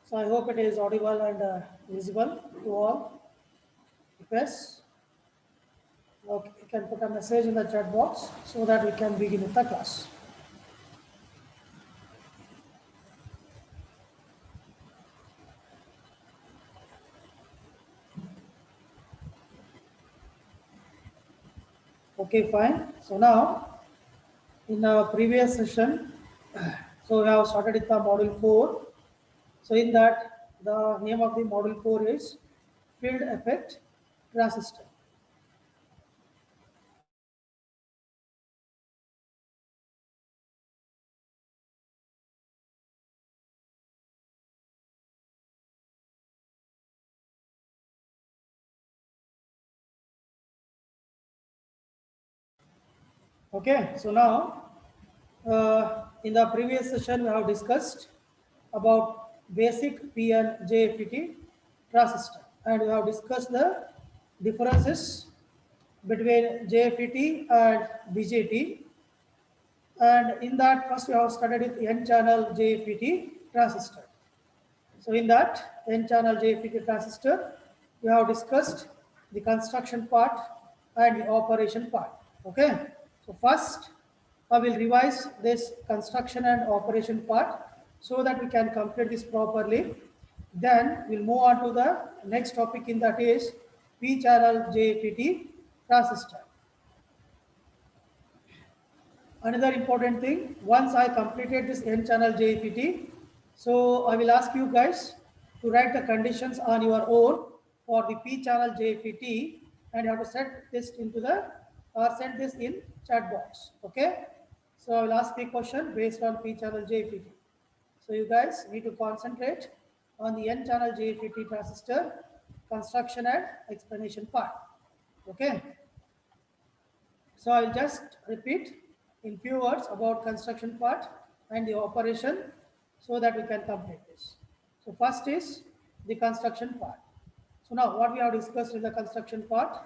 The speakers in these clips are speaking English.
So I hope it is audible and visible to all. Yes. Okay, you can put a message in the chat box so that we can begin with the class. Okay, fine. So now, in our previous session, so we have started with the module 4. So in that, the name of the module 4 is Field Effect Transistor. Okay, so now in the previous session we have discussed about basic P and JFET transistor, and we have discussed the differences between JFET and BJT. And in that, first we have started with N-channel JFET transistor. So in that N-channel JFET transistor, we have discussed the construction part and the operation part. Okay. So first, I will revise this construction and operation part so that we can complete this properly. Then we'll move on to the next topic in that is P-channel JFET transistor. Another important thing, once I completed this N-channel JFET, so I will ask you guys to write the conditions on your own for the P-channel JFET, and you have to set this into the or send this in chat box. Okay. So I will ask the question based on P-channel JFET. So you guys need to concentrate on the N-channel JFET transistor construction and explanation part. Okay. So I'll just repeat in few words about construction part and the operation so that we can complete this. So first is the construction part. So now what we have discussed in the construction part.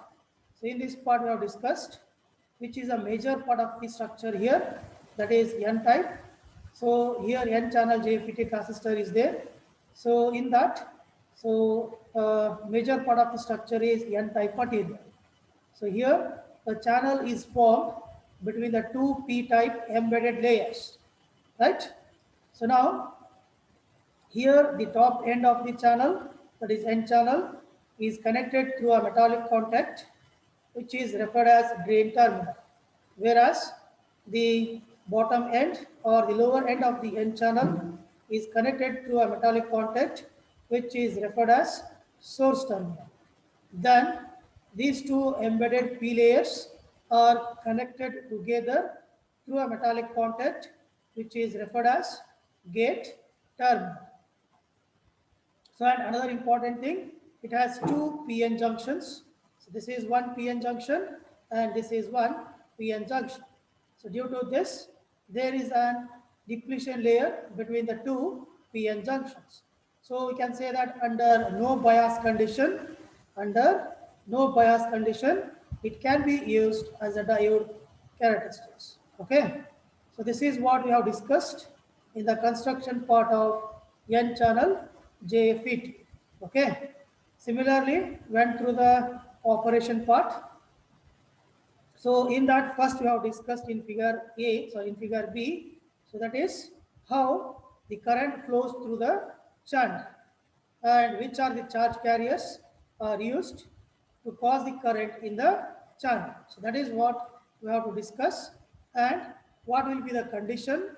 So in this part we have discussed which is a major part of the structure here, that is N type. So here N channel JFET transistor is there. So in that, so major part of the structure is N type material. So here the channel is formed between the two p-type embedded layers, right? So now here the top end of the channel, that is N channel, is connected through a metallic contact which is referred as drain terminal, whereas the bottom end or the lower end of the N channel is connected through a metallic contact which is referred as source terminal. Then these two embedded P layers are connected together through a metallic contact which is referred as gate terminal. So and another important thing, it has two PN junctions. So this is one PN junction and this is one PN junction. So due to this, there is an depletion layer between the two PN junctions. So we can say that under no bias condition, it can be used as a diode characteristics. Okay. So this is what we have discussed in the construction part of N channel JFET. Okay. Similarly, went through the operation part. So in that first we have discussed in figure A, so in figure B, so that is how the current flows through the channel and which are the charge carriers are used to cause the current in the channel. So that is what we have to discuss, and what will be the condition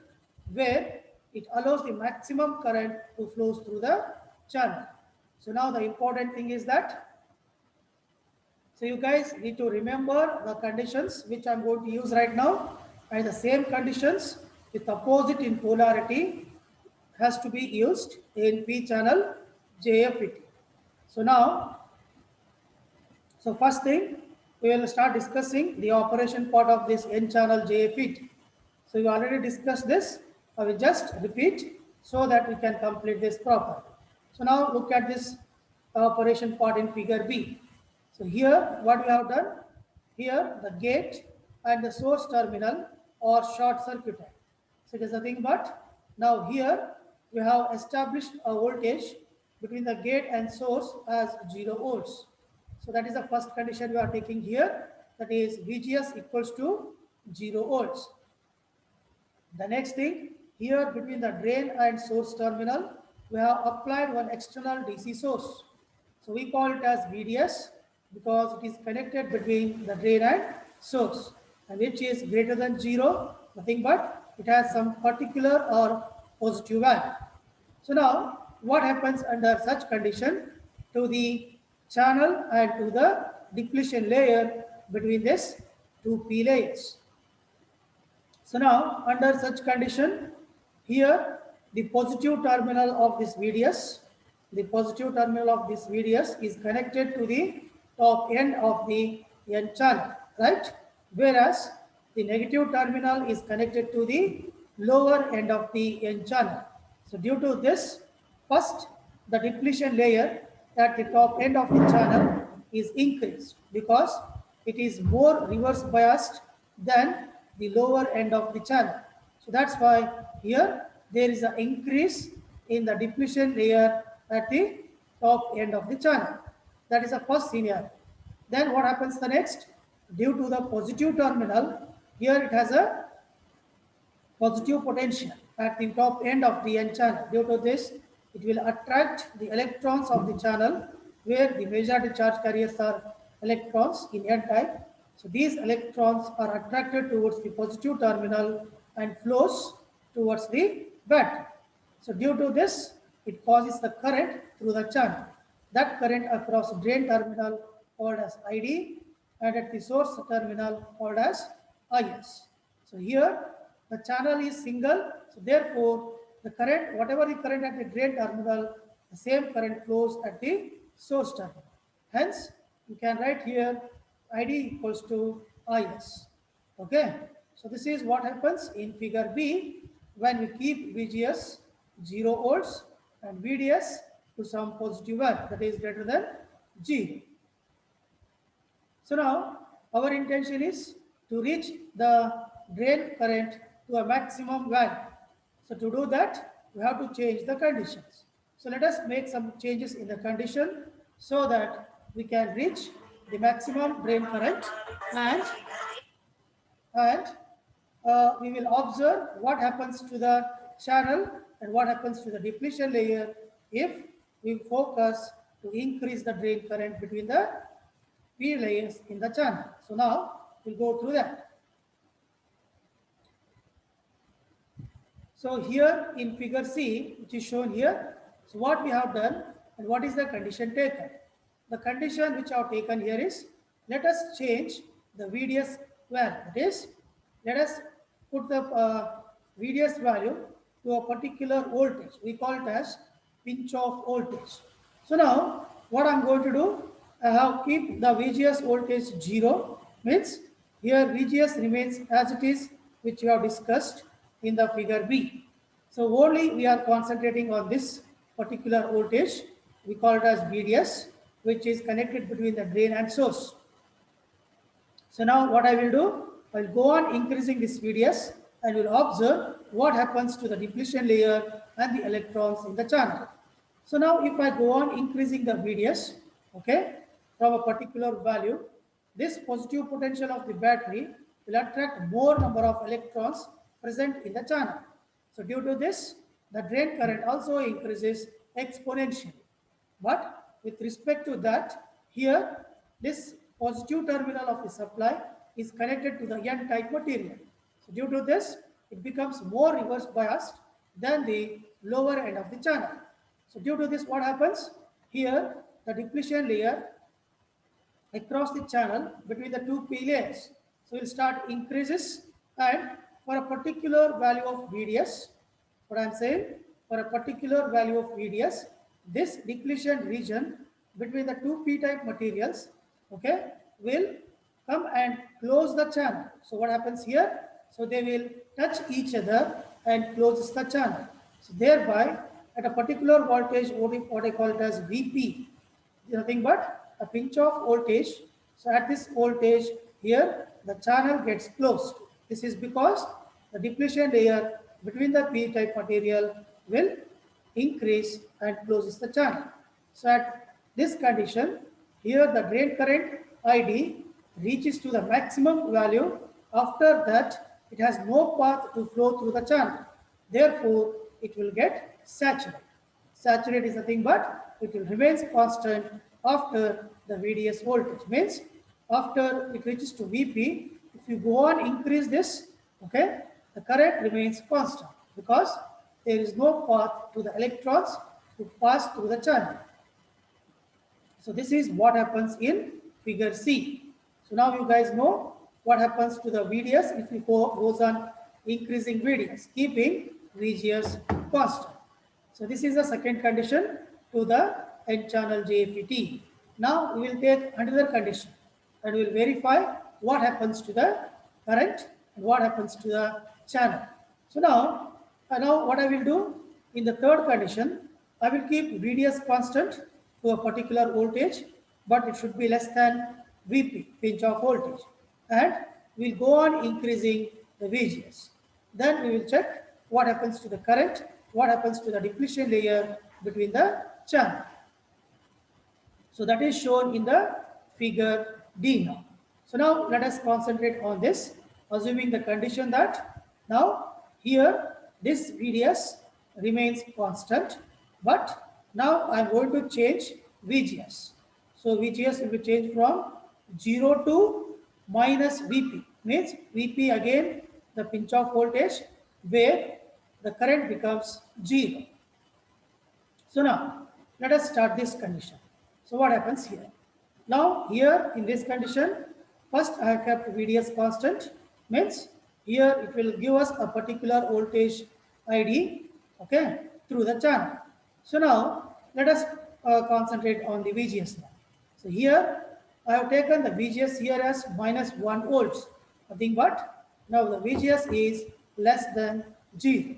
where it allows the maximum current to flow through the channel. So now the important thing is that, so you guys need to remember the conditions which I'm going to use right now, and the same conditions with opposite in polarity has to be used in P channel JFET. So now, so first thing, we will start discussing the operation part of this N channel JFET. So we already discussed this. I will just repeat so that we can complete this properly. So now look at this operation part in figure B. So here what we have done, here the gate and the source terminal are short circuited. So it is nothing but now here we have established a voltage between the gate and source as 0 volts. So that is the first condition we are taking here, that is VGS equals to 0 volts. The next thing, here between the drain and source terminal, we have applied one external DC source. So we call it as VDS because it is connected between the drain and source, and which is greater than 0, nothing but it has some particular or positive value. So now what happens under such condition to the channel and to the depletion layer between these two P layers? So now under such condition, here the positive terminal of this VDS, the positive terminal of this VDS is connected to the top end of the N channel, right? Whereas the negative terminal is connected to the lower end of the N channel. So due to this, first the depletion layer at the top end of the channel is increased because it is more reverse biased than the lower end of the channel. So that's why here there is an increase in the depletion layer at the top end of the channel. That is the first scenario. Then what happens the next? Due to the positive terminal, here it has a positive potential at the top end of the N channel. Due to this, it will attract the electrons of the channel where the majority charge carriers are electrons in N type. So these electrons are attracted towards the positive terminal and flows towards the battery. So due to this, it causes the current through the channel. That current across drain terminal called as ID and at the source terminal called as IS. So here the channel is single, so therefore the current, whatever the current at the drain terminal, the same current flows at the source terminal. Hence, you can write here ID equals to IS. Okay, so this is what happens in figure B when we keep VGS 0 volts and VDS to some positive value that is greater than 0. So now our intention is to reach the drain current to a maximum value. So to do that, we have to change the conditions. So let us make some changes in the condition so that we can reach the maximum drain current, and we will observe what happens to the channel and what happens to the depletion layer if we focus to increase the drain current between the P layers in the channel. So now we'll go through that. So here in figure C, which is shown here, so what we have done and what is the condition taken? The condition which I have taken here is, let us change the VDS value. That is, let us put the VDS value to a particular voltage. We call it as pinch off voltage. So now what I'm going to do, I have keep the VGS voltage 0, means here VGS remains as it is, which we have discussed in the figure B. So only we are concentrating on this particular voltage. We call it as VDS, which is connected between the drain and source. So now what I will do, I will go on increasing this VDS and will observe what happens to the depletion layer and the electrons in the channel. So now if I go on increasing the VDS, okay, from a particular value, this positive potential of the battery will attract more number of electrons present in the channel. So due to this, the drain current also increases exponentially. But with respect to that, here this positive terminal of the supply is connected to the N-type material. So due to this, it becomes more reverse biased than the lower end of the channel. So due to this, what happens? Here, the depletion layer across the channel between the two P layers. So will start increases, and for a particular value of VDS, what I'm saying, for a particular value of VDS, this depletion region between the two P-type materials, okay, will come and close the channel. So what happens here? So they will touch each other and closes the channel. So thereby, at a particular voltage, what I call it as VP, nothing but a pinch off voltage. So at this voltage here, the channel gets closed. This is because the depletion layer between the P-type material will increase and closes the channel. So at this condition, here the drain current ID reaches to the maximum value. After that, it has no path to flow through the channel. Therefore, it will get saturated. Saturate is nothing but it will remain constant after the VDS voltage. Means after it reaches to VP, if you go on increase this, okay, the current remains constant because there is no path to the electrons to pass through the channel. So this is what happens in figure C. So now you guys know what happens to the VDS if it goes on increasing VDS, keeping VGS constant. So this is the second condition to the N-channel JFET. Now we will take another condition and we will verify what happens to the current and what happens to the channel. So now what I will do in the third condition, I will keep VDS constant to a particular voltage, but it should be less than VP, pinch off voltage, and we'll go on increasing the VGS. Then we will check what happens to the current, what happens to the depletion layer between the channel. So that is shown in the figure D now. So now let us concentrate on this, assuming the condition that now here this VDS remains constant, but now I am going to change VGS. So VGS will be changed from 0 to minus VP, means VP again the pinch off voltage where the current becomes 0. So now let us start this condition. So what happens here? Now here in this condition, first I have kept VDS constant, means here it will give us a particular voltage ID, okay, through the channel. So now let us concentrate on the VGS now. So here I have taken the VGS here as minus 1 volts, nothing but now the VGS is less than 0.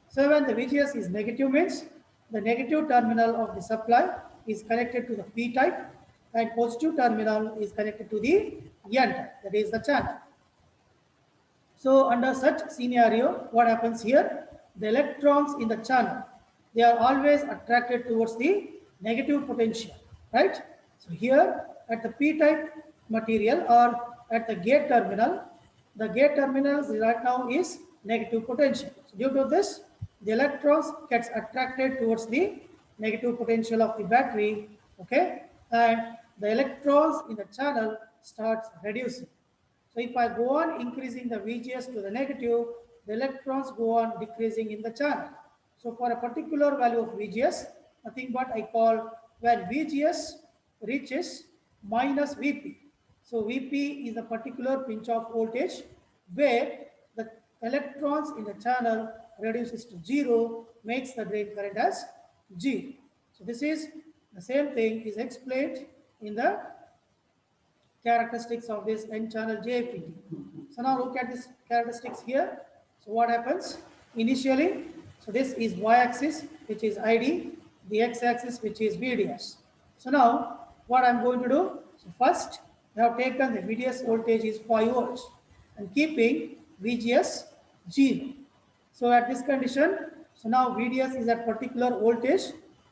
So when the VGS is negative means the negative terminal of the supply is connected to the P type and positive terminal is connected to the N type, that is the channel. So under such scenario, what happens here? The electrons in the channel, they are always attracted towards the negative potential, right? So here at the P-type material or at the gate terminal, the gate terminal right now is negative potential. So due to this, the electrons gets attracted towards the negative potential of the battery, okay? And the electrons in the channel starts reducing. So if I go on increasing the VGS to the negative, the electrons go on decreasing in the channel. So for a particular value of VGS, nothing but I call when VGS reaches minus VP. So VP is a particular pinch off voltage where the electrons in the channel reduces to 0, makes the drain current as 0. So this is the same thing is explained in the characteristics of this N-channel JFET. So now look at this characteristics here. So what happens initially? So this is y-axis, which is ID, the x-axis, which is VDS. So now what I'm going to do? So first, I have taken the VDS voltage is 5 volts and keeping VGS 0. So at this condition, so now VDS is at particular voltage,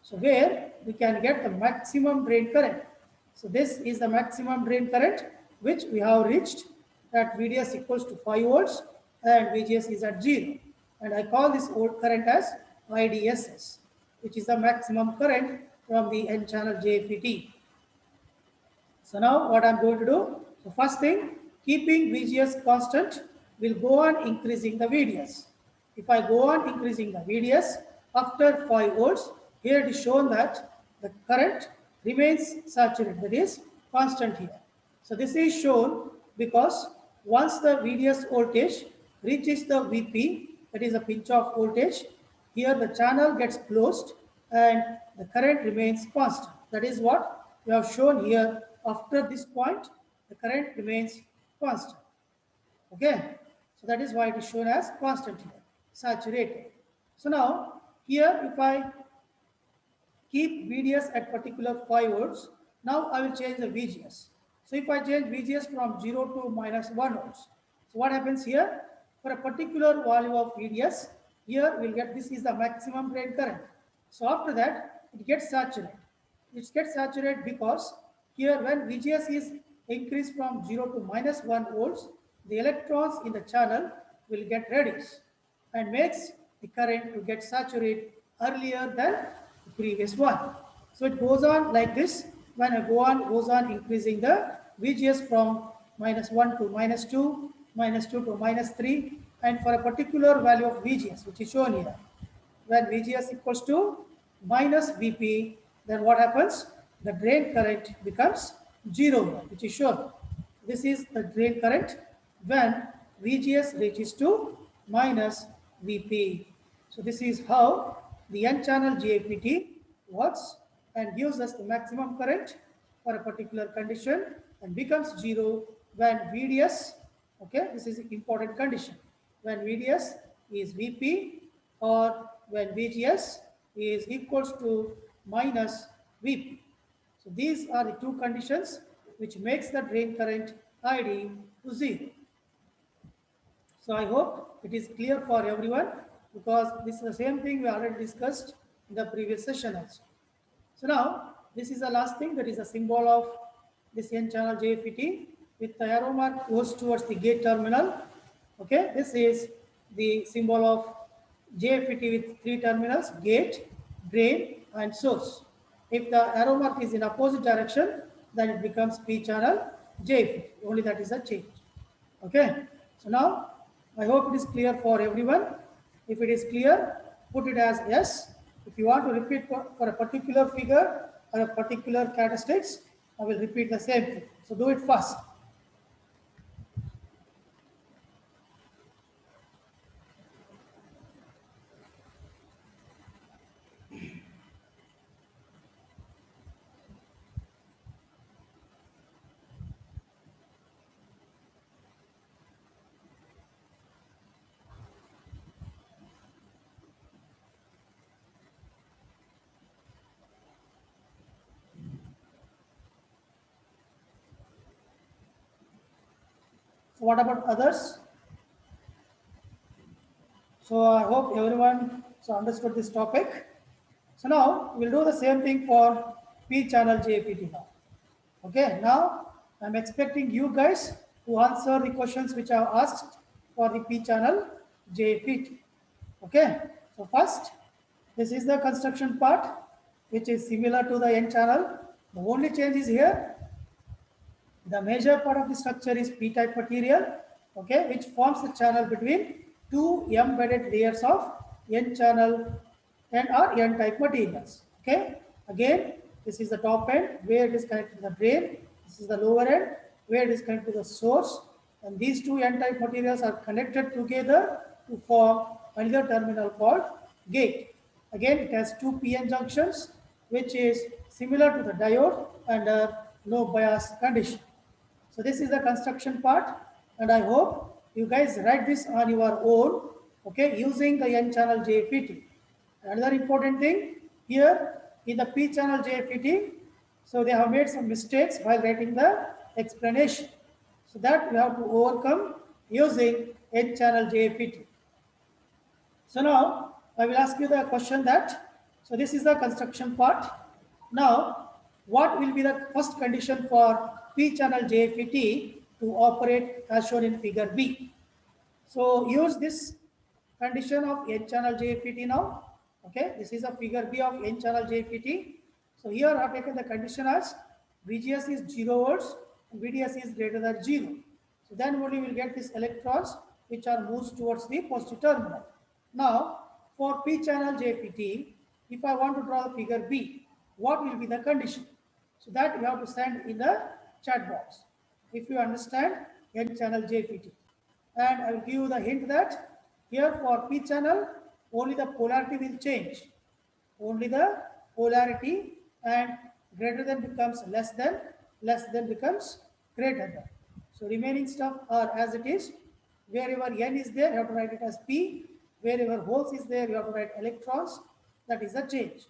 so where we can get the maximum drain current. So this is the maximum drain current which we have reached at VDS equals to 5 volts and VGS is at 0. And I call this current as IDSS, which is the maximum current from the N-channel JFET. So now what I'm going to do, so first thing, keeping VGS constant, will go on increasing the VDS. If I go on increasing the VDS after 5 volts, here it is shown that the current remains saturated, that is constant here. So this is shown because once the VDS voltage reaches the VP, that is a pinch off voltage, here the channel gets closed and the current remains constant. That is what we have shown here. After this point, the current remains constant. Okay, so that is why it is shown as constant here, saturated. So now here if I keep VDS at particular 5 volts, now I will change the VGS. So if I change VGS from 0 to minus 1 volts, so what happens here? For a particular value of VDS, here we'll get this is the maximum drain current. So after that, it gets saturated. It gets saturated because here when VGS is increased from 0 to minus 1 volts, the electrons in the channel will get reduced and makes the current to get saturated earlier than the previous one. So it goes on like this. When I goes on increasing the VGS from minus 1 to minus 2, minus 2 to minus 3, and for a particular value of VGS, which is shown here. When VGS equals to minus Vp, then what happens? The drain current becomes 0, which is shown. This is the drain current when VGS reaches to minus Vp. So this is how the N-channel GFET works and gives us the maximum current for a particular condition and becomes 0 when VDS, okay, this is an important condition, when VDS is Vp or when VGS is equals to minus Vp. So these are the two conditions which makes the drain current ID to 0. So I hope it is clear for everyone because this is the same thing we already discussed in the previous session also. So now this is the last thing, that is a symbol of this N-channel JFET with the arrow mark goes towards the gate terminal. Okay, this is the symbol of JFET with three terminals: gate, drain, and source. If the arrow mark is in opposite direction, then it becomes P-channel JFET. Only that is a change. Okay, so now I hope it is clear for everyone. If it is clear, put it as yes. If you want to repeat for a particular figure or a particular characteristics, I will repeat the same thing. So do it fast. So what about others? So I hope everyone understood this topic. So now we'll do the same thing for P channel JFET now. Okay, now I'm expecting you guys to answer the questions which I have asked for the P channel JFET. Okay, so first, this is the construction part which is similar to the N channel. The only change is here. The major part of the structure is P-type material, okay, which forms the channel between two embedded layers of N-channel and or N-type materials. Okay, again, this is the top end where it is connected to the drain. This is the lower end where it is connected to the source, and these two N-type materials are connected together to form another terminal called gate. Again, it has two PN junctions, which is similar to the diode under low bias condition. So this is the construction part, and I hope you guys write this on your own, okay, using the N-channel JFET. Another important thing here in the P-channel JFET, so they have made some mistakes while writing the explanation. So that we have to overcome using N-channel JFET. So now I will ask you the question that, so this is the construction part. Now, what will be the first condition for P-channel JFET to operate as shown in figure B? So use this condition of N-channel JFET now. Okay, this is a figure B of N-channel JFET. So here I have taken the condition as VGS is 0 volts and VDS is greater than 0. So then only we will get these electrons which are moved towards the positive terminal. Now, for P-channel JFET, if I want to draw the figure B, what will be the condition? So that you have to send in the chat box if you understand N-channel JFET. And I will give you the hint that here for P channel, only the polarity will change. Only the polarity, and greater than becomes less than becomes greater than. So remaining stuff are as it is. Wherever N is there, you have to write it as P. Wherever holes is there, you have to write electrons. That is a change.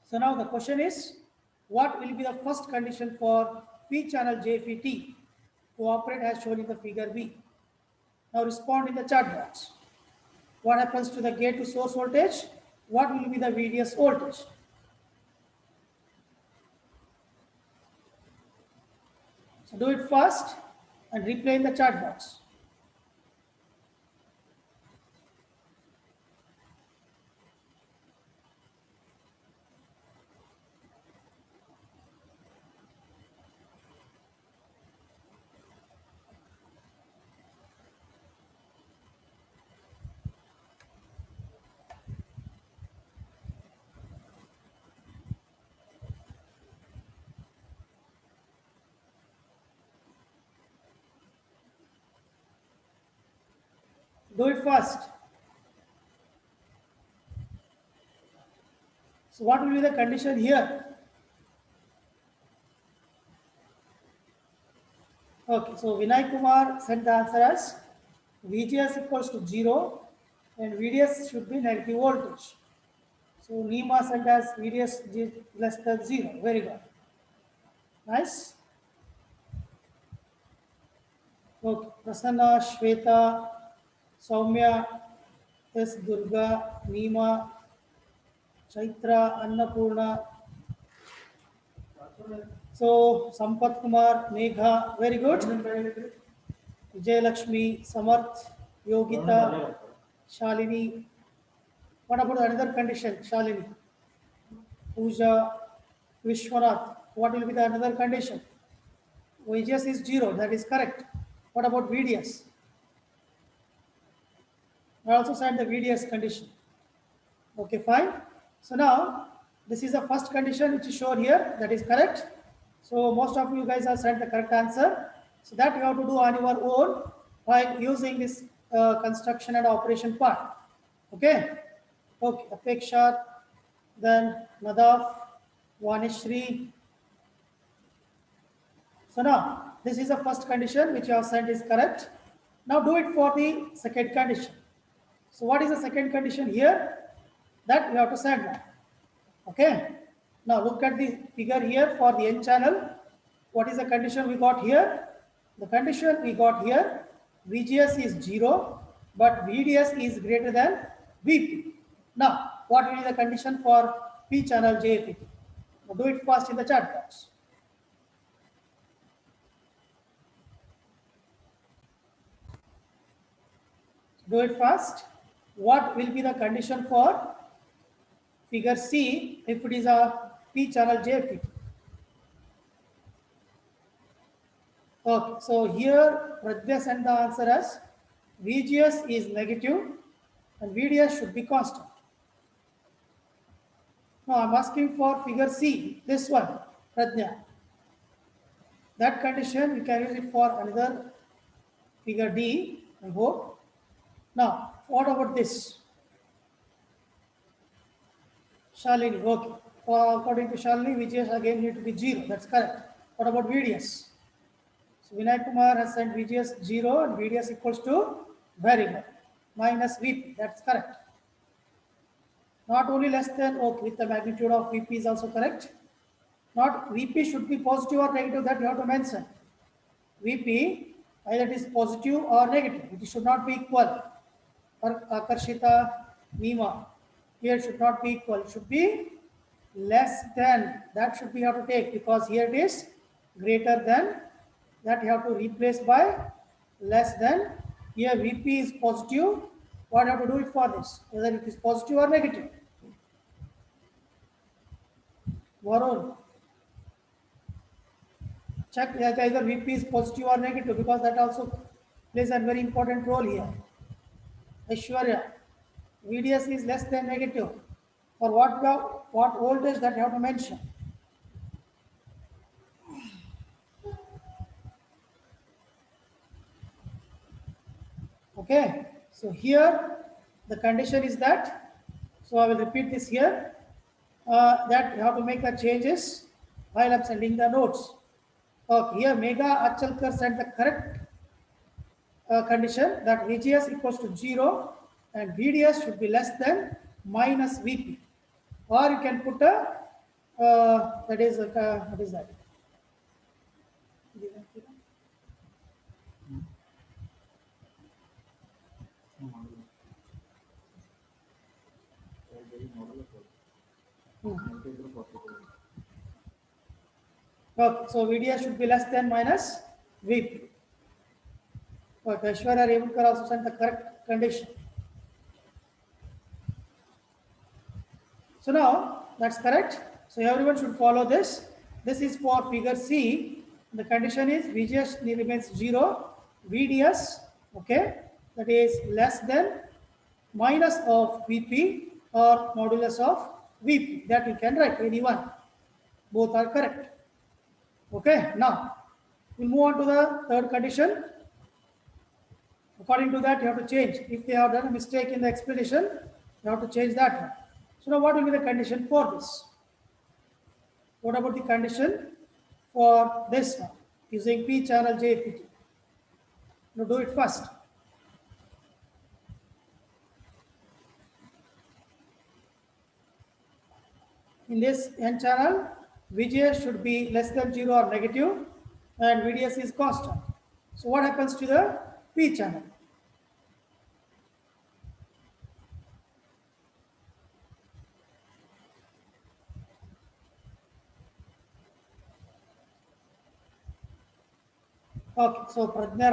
So now the question is, what will be the first condition for P channel JFET to operate as shown in the figure B? Now respond in the chat box. What happens to the gate to source voltage? what will be the VDS voltage? So do it fast and reply in the chat box. Do it fast. So what will be the condition here? Okay, so Vinay Kumar sent the answer as VGS equals to 0 and VDS should be negative voltage. So Nima sent as VDS less than 0. Very good. Nice. Okay, Prasanna, Shweta, Soumya, S. Durga, Nima, Chaitra, Annapurna. So Sampath Kumar, Megha, very good. Vijay Lakshmi, Samarth, Yogita, Shalini. What about another condition, Shalini? Pooja, Vishwanath. What will be the another condition? VGS is 0, that is correct. What about VDS? I also said the VDS condition. Okay, fine. So now, this is the first condition which is shown here, that is correct. So most of you guys have said the correct answer. So that you have to do on your own by using this construction and operation part. Okay. Okay, Apeksha, then Nadaf, Vanishri. So now, this is the first condition which you have said is correct. Now do it for the second condition. So what is the second condition here? That we have to set that. Okay. Now look at the figure here for the N channel. What is the condition we got here? The condition we got here, VGS is 0, but VDS is greater than VP. Now, what will be the condition for P channel JFET? Now do it fast in the chat box. Do it fast. What will be the condition for figure C if it is a P channel JFET? Okay, so here Pradya sent the answer as VGS is negative and VDS should be constant. Now I'm asking for figure C, this one, Pradya. That condition we can use it for another figure D, I hope. Now, what about this? Shalini, okay. According to Shalini, VGS again need to be 0, that's correct. What about VDS? So Vinay Kumar has sent VGS 0 and VDS equals to very good. Minus VP, that's correct. Not only less than, okay, with the magnitude of VP is also correct. Not VP should be positive or negative, that you have to mention. VP, either it is positive or negative, it should not be equal. For Akarshita, Nima, here it should not be equal, it should be less than, that should be you have to take because here it is greater than, that you have to replace by less than. Here VP is positive, what you have to do it for this, whether it is positive or negative. Varun, check that either VP is positive or negative because that also plays a very important role here. Aishwarya, VDS is less than negative. For what voltage that you have to mention? Okay, so here the condition is that, so I will repeat this here, that you have to make the changes while I'm sending the notes. Okay, here Mega Achalkar sent the correct condition that VGS equals to 0 and VDS should be less than minus VP. Or you can put a, that is, what is that? Okay, so VDS should be less than minus VP. Okay, Aishwarya Revulkar also sent the correct condition. So now that's correct. So everyone should follow this. This is for figure C. The condition is VGS remains 0, VDS, okay, that is less than minus of VP or modulus of VP. That you can write any one. Both are correct. Okay, now we'll move on to the third condition. According to that, you have to change. If they have done a mistake in the explanation, you have to change that one. So now what will be the condition for this? What about the condition for this one using P channel JFET? Now do it first. In this N channel, VGS should be less than 0 or negative and VDS is constant. So what happens to the P channel? Okay, so Prajna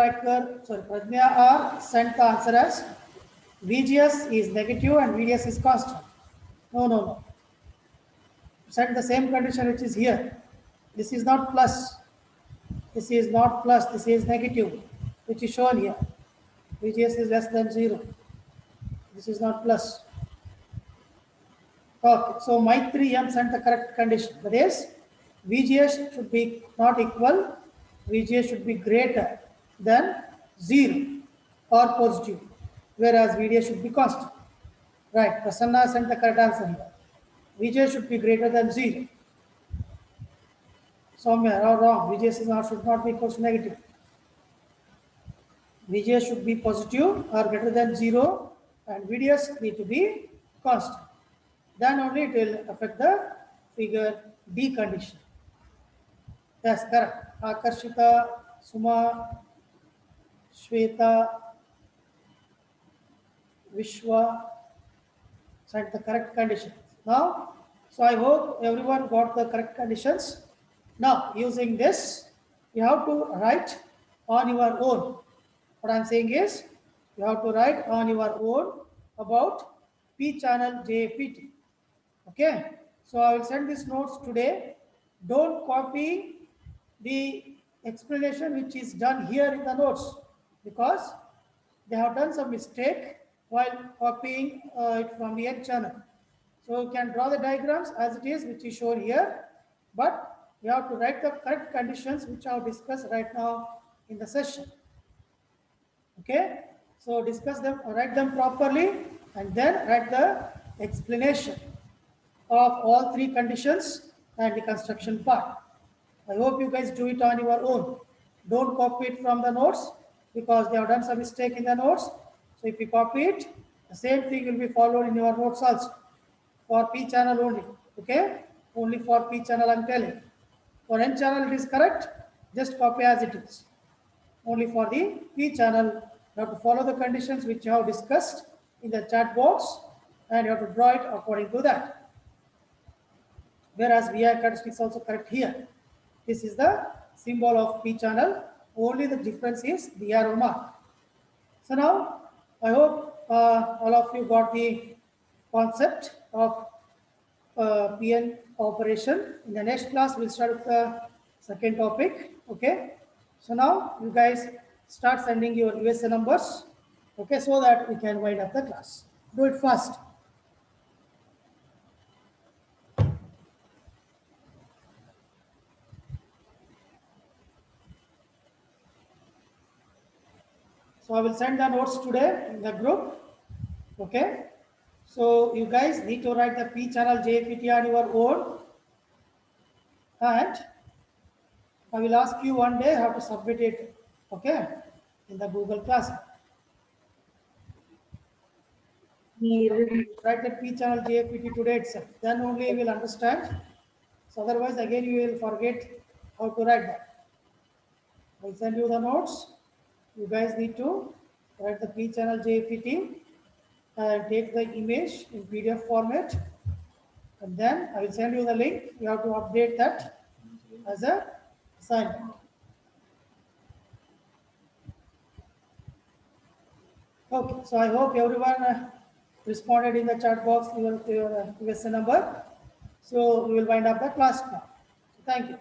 R sent the answer as VGS is negative and VDS is constant. No. Send the same condition which is here. This is not plus. This is not plus. This is negative, which is shown here. VGS is less than 0. This is not plus. Okay, so Maitri M sent the correct condition. That is, VGS should be not equal. VGS should be greater than 0 or positive, whereas VDS should be constant. Right, Prasanna sent the correct answer here. VGS should be greater than 0. Somewhere or wrong, VGS should not be equal to negative. VGS should be positive or greater than 0 and VDS need to be constant. Then only it will affect the figure D condition. Yes, correct. Akarshita, Suma, Shweta, Vishwa sent the correct conditions. Now, so I hope everyone got the correct conditions. Now, using this, you have to write on your own. What I'm saying is, you have to write on your own about P channel JFET. Okay, so I will send these notes today. Don't copy the explanation which is done here in the notes because they have done some mistake while copying it from the N channel. So you can draw the diagrams as it is, which is shown here, but you have to write the correct conditions which I have discussed right now in the session. Okay, so discuss them, write them properly, and then write the explanation of all three conditions and the construction part. I hope you guys do it on your own. Don't copy it from the notes because they have done some mistake in the notes. So if you copy it, the same thing will be followed in your notes also. For P channel only. Okay? Only for P channel I'm telling. For N channel it is correct. Just copy as it is. Only for the P channel, you have to follow the conditions which you have discussed in the chat box and you have to draw it according to that. Whereas VI characteristic is also correct here. This is the symbol of P channel. Only the difference is the arrow mark. So now, I hope all of you got the concept of PN operation. In the next class, we'll start with the second topic. Okay. So now you guys start sending your USA numbers. Okay, so that we can wind up the class. Do it fast. So I will send the notes today in the group. Okay. So you guys need to write the P channel JFET on your own. And I will ask you one day how to submit it. Okay. In the Google Classroom. Write the P channel JFET today itself. Then only you will understand. So otherwise, again, you will forget how to write that. I'll send you the notes. You guys need to write the P channel JFET and take the image in PDF format and then I will send you the link. You have to update that as a assignment. Okay, so I hope everyone responded in the chat box your question number. So we will wind up the class now. Thank you.